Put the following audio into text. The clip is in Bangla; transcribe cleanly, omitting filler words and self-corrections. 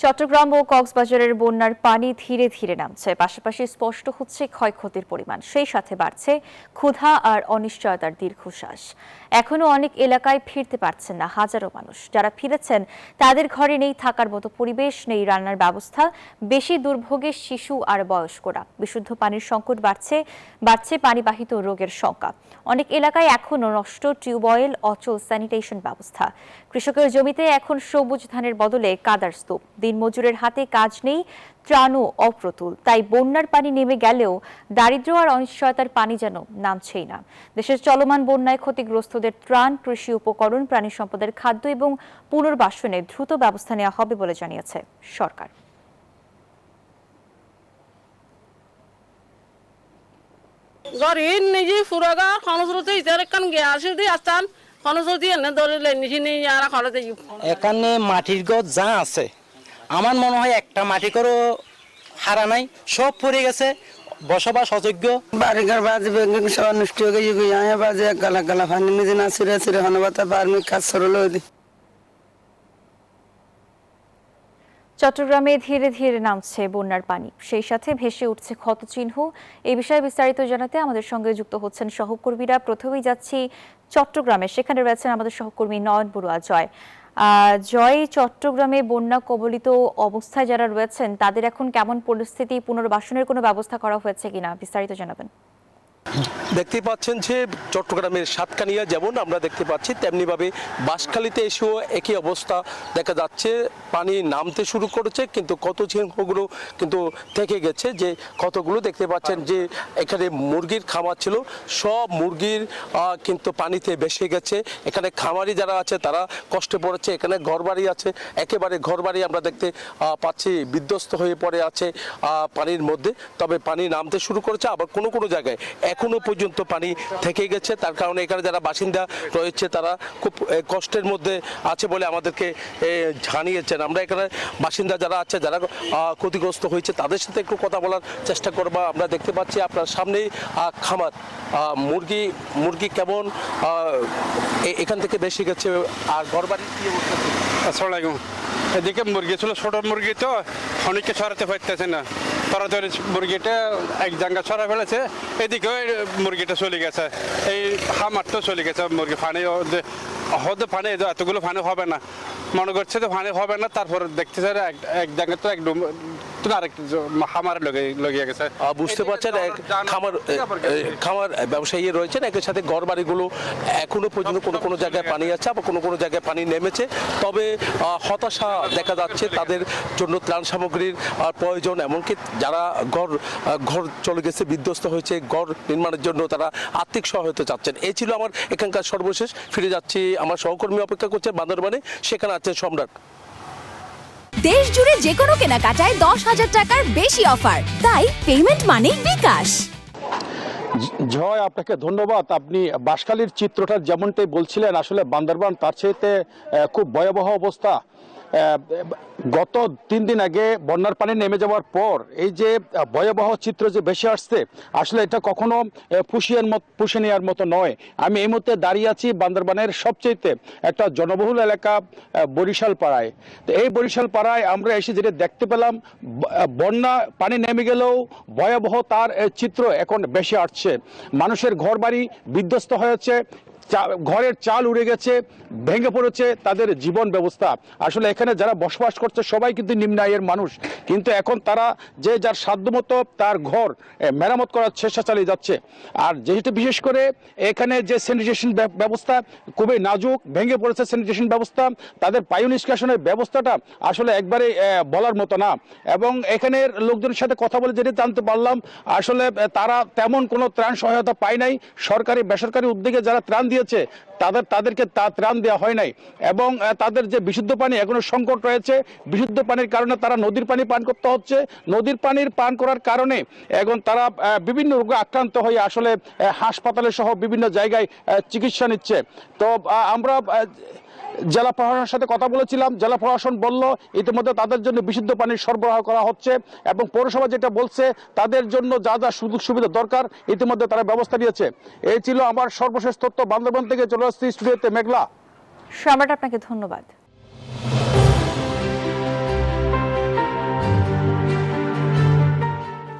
চট্টগ্রাম ও কক্সবাজারের বন্যার পানি ধীরে ধীরে নামছে, পাশাপাশি স্পষ্ট হচ্ছে ক্ষয়ক্ষতির পরিমাণ। সেই সাথে বাড়ছে ক্ষুধা আর অনিশ্চয়তার দীর্ঘশ্বাস। এখনো অনেক এলাকায় ফিরতে পারছেন না হাজারো মানুষ। যারা ফিরেছেন তাদের ঘরে নেই থাকার মতো পরিবেশ, নেই রান্নার ব্যবস্থা। বেশি দুর্ভোগে শিশু আর বয়স্করা। বিশুদ্ধ পানির সংকট বাড়ছে পানিবাহিত রোগের শঙ্কা। অনেক এলাকায় এখনো নষ্ট টিউবওয়েল, অচল স্যানিটেশন ব্যবস্থা। কৃষকের জমিতে এখন সবুজ ধানের বদলে কাদার স্তূপ। দিনমজুরের হাতে কাজ নেই, ত্রাণও অপ্রতুল। তাই বন্যার পানি নেমে গেলেও দারিদ্র্য আর অনিশ্চয়তার পানি যেন নামছেই না। দেশের চলমান বন্যায় ক্ষতিগ্রস্তদের ত্রাণ, কৃষি উপকরণ, প্রাণী সম্পদের খাদ্য এবং পুনর্বাসনে দ্রুত ব্যবস্থা নেওয়া হবে বলে জানিয়েছে সরকার। গরিন নিজে ফুরাগা খনসরতে ইতার কান গ্যাস দি আস্তান খনসরতি এনে ধরে নিছি নি আর খরতে এখানে মাটির গছ যা আছে আমার মনে হয় একটা মাটি করে হারা নাই, সব পড়ে গেছে। বসবাস অযোগ্য। বাড়িঘর বাজে বেঙ্গল সব নষ্ট হয়ে গেছে। আয়া বাজে গালা গালা পানি নিজে না ছিঁড়ে ছিঁড়ে হনবাতা বার্মি কাজ সরল হয়ে চট্টগ্রামে ধীরে ধীরে নামছে বন্যার পানি, সেই সাথে ভেসে উঠছে ক্ষতচিহ্ন। এই বিষয়ে বিস্তারিত জানাতে আমাদের সঙ্গে যুক্ত হচ্ছেন সহকর্মীরা। প্রথমেই যাচ্ছি চট্টগ্রামে, সেখানে রয়েছেন আমাদের সহকর্মী নয়ন বড়ুয়া। জয়, চট্টগ্রামে বন্যা কবলিত অবস্থায় যারা রয়েছেন তাদের এখন কেমন পরিস্থিতি? পুনর্বাসনের কোনো ব্যবস্থা করা হয়েছে কিনা, বিস্তারিত জানাবেন। দেখতে পাচ্ছেন যে চট্টগ্রামের সাতকানিয়া যেমন আমরা দেখতে পাচ্ছি, তেমনিভাবে বাঁশখালীতে এসেও একই অবস্থা দেখা যাচ্ছে। পানি নামতে শুরু করেছে, কিন্তু কত চিহ্নগুলো কিন্তু থেকে গেছে। যে কতগুলো দেখতে পাচ্ছেন যে এখানে মুরগির খামার ছিল, সব মুরগির কিন্তু পানিতে ভেসে গেছে। এখানে খামারি যারা আছে তারা কষ্টে পড়েছে। এখানে ঘরবাড়ি আছে, একেবারে ঘরবাড়ি আমরা দেখতে পাচ্ছি বিধ্বস্ত হয়ে পড়ে আছে পানির মধ্যে। তবে পানি নামতে শুরু করেছে, আবার কোনো কোনো জায়গায় এখনো পর্যন্ত পানি থেকে গেছে। তার কারণে এখানে যারা বাসিন্দা রয়েছে তারা খুব কষ্টের মধ্যে আছে বলে আমাদেরকে জানিয়েছেন। আমরা এখানে বাসিন্দা যারা আছে, যারা ক্ষতিগ্রস্ত হয়েছে তাদের সাথে একটু কথা বলার চেষ্টা করব। আমরা দেখতে পাচ্ছি আপনার সামনেই খামার, মুরগি কেমন এখান থেকে বেশি গেছে, আর ঘরবাড়ি কি অবস্থা? আসসালামু আলাইকুম। এদিকে মুরগি ছিল, ছোট মুরগি তো অনেককে ছড়াতে পারতেছে না। তাড়াতাড়ি মুরগিটা এক জায়গা ছড়া ফেলেছে, এদিকে মুরগিটা চলে গেছে, এই খামারটাও চলে গেছে। মুরগি ফানি হয়তো ফানি এতগুলো ফানি হবে না, মনে করছে তো ফানি হবে না। তারপর দেখতেছে এক জায়গা তো একদম খামার লগিয়ে গেছে। বুঝতে পারছেন, খামার ব্যবসায়ী রয়েছেন, একের সাথে ঘর বাড়িগুলো এখনো পর্যন্ত কোনো কোনো জায়গায় পানি আছে, আবার কোনো কোনো জায়গায় পানি নেমেছে। তবে হতাশা দেখা যাচ্ছে, তাদের জন্য ত্রাণ সামগ্রীর প্রয়োজন। এমনকি যারা ঘর চলে গেছে, বিধ্বস্ত হয়েছে, ঘর নির্মাণের জন্য তারা আর্থিক সহায়তা চাচ্ছেন। এই ছিল আমার এখানকার সর্বশেষ। ফিরে যাচ্ছি, আমার সহকর্মী অপেক্ষা করছে বান্দরবানে, সেখানে আছে সম্রাট। দেশ জুড়ে যে কোনো কেনাকাটায় 10,000 টাকার বেশি অফার, তাই পেমেন্ট মানেই বিকাশ। জয়, আপনাকে ধন্যবাদ। আপনি বাঁশখালীর চিত্রটা যেমনটাই বলছিলেন, আসলে বান্দরবান তার চাইতে খুব ভয়াবহ অবস্থা। গত 3 দিন আগে বন্যার পানি নেমে যাওয়ার পর এই যে ভয়াবহ চিত্র যে ভেসে আসছে, আসলে এটা কখনো পুষিয়ে নেওয়ার মতো নয়। আমি এই মুহূর্তে দাঁড়িয়ে আছি বান্দরবানের সবচেয়ে একটা জনবহুল এলাকা বরিশাল পাড়ায়। তো এই বরিশাল পাড়ায় আমরা এসে যেটা দেখতে পেলাম, বন্যা পানি নেমে গেলেও ভয়াবহ তার চিত্র এখন বেশি আসছে। মানুষের ঘর বাড়ি বিধ্বস্ত হয়েছে, ঘরের চাল উড়ে গেছে, ভেঙে পড়েছে তাদের জীবন ব্যবস্থা। আসলে এখানে যারা বসবাস করছে সবাই কিন্তু নিম্ন আয়ের মানুষ, কিন্তু এখন তারা যে যার সাধ্যমতো তার ঘর মেরামত করার চেষ্টা চালিয়ে যাচ্ছে। আর যেহেতু বিশেষ করে এখানে যে স্যানিটেশন ব্যবস্থা খুবই নাজুক, ভেঙে পড়েছে স্যানিটেশন ব্যবস্থা, তাদের বায়ু নিষ্কাশনের ব্যবস্থাটা আসলে একবারে বলার মতো না। এবং এখানের লোকজনের সাথে কথা বলে যেটা জানতে পারলাম, আসলে তারা তেমন কোনো ত্রাণ সহায়তা পায় নাই। সরকারি বেসরকারি উদ্যোগে যারা ত্রাণ দিয়েছে তাদেরকে ত্রাণ দেওয়া হয় নাই। এবং তাদের যে বিশুদ্ধ পানি এখনো সংকট রয়েছে। বিশুদ্ধ পানির কারণে তারা নদীর পানি পান করতে হচ্ছে। নদীর পানির পান করার কারণে এখন তারা বিভিন্ন রোগে আক্রান্ত হয়ে আসলে হাসপাতালে সহ বিভিন্ন জায়গায় চিকিৎসা নিচ্ছে। তো আমরা জেলা প্রশাসনের সাথে কথা বলেছিলাম, জেলা প্রশাসন বলল ইতিমধ্যে তাদের জন্য বিশুদ্ধ পানির সরবরাহ করা হচ্ছে, এবং পৌরসভা যেটা বলছে তাদের জন্য যা যা সুযোগ সুবিধা দরকার ইতিমধ্যে তারা ব্যবস্থা নিয়েছে। এই ছিল আমার সর্বশেষ তথ্য। বান্দরবান থেকে চলে আসছি স্টুডিওতে মেঘলা। সম্রাট, আপনাকে ধন্যবাদ।